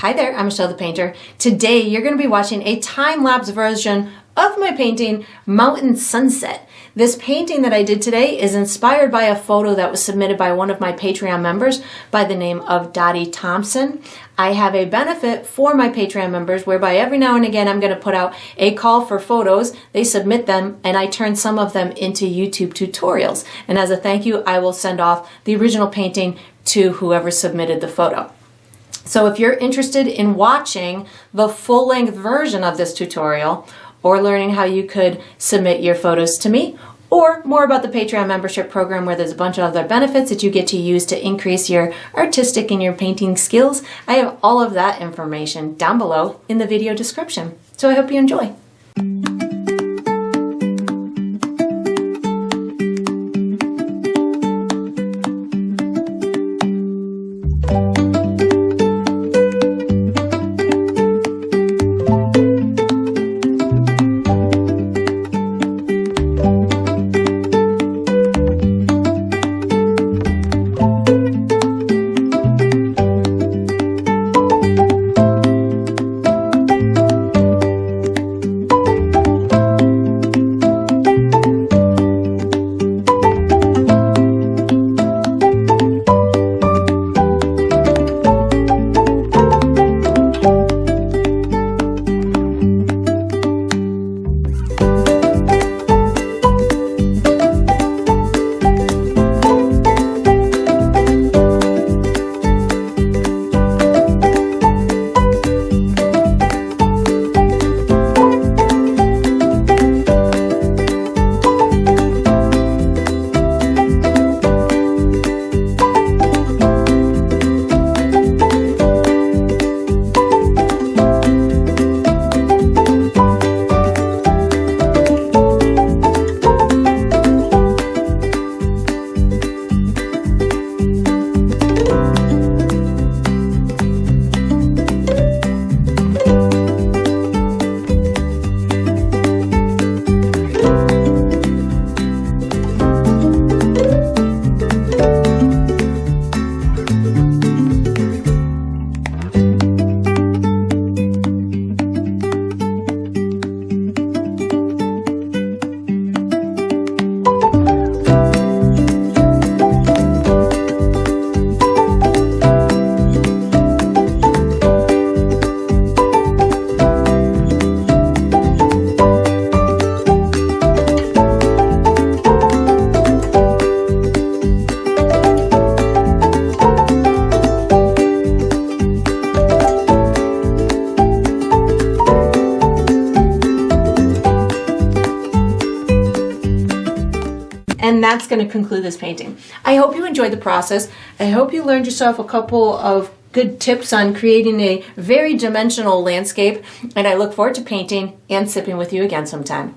Hi there, I'm Michelle the Painter. Today you're going to be watching a time-lapse version of my painting, Mountain Sunset. This painting that I did today is inspired by a photo that was submitted by one of my Patreon members by the name of Dottie Thompson. I have a benefit for my Patreon members whereby every now and again I'm going to put out a call for photos. They submit them and I turn some of them into YouTube tutorials. And as a thank you, I will send off the original painting to whoever submitted the photo. So if you're interested in watching the full-length version of this tutorial or learning how you could submit your photos to me, or more about the Patreon membership program where there's a bunch of other benefits that you get to use to increase your artistic and your painting skills, I have all of that information down below in the video description. So I hope you enjoy. And that's going to conclude this painting. I hope you enjoyed the process. I hope you learned yourself a couple of good tips on creating a very dimensional landscape. And I look forward to painting and sipping with you again sometime.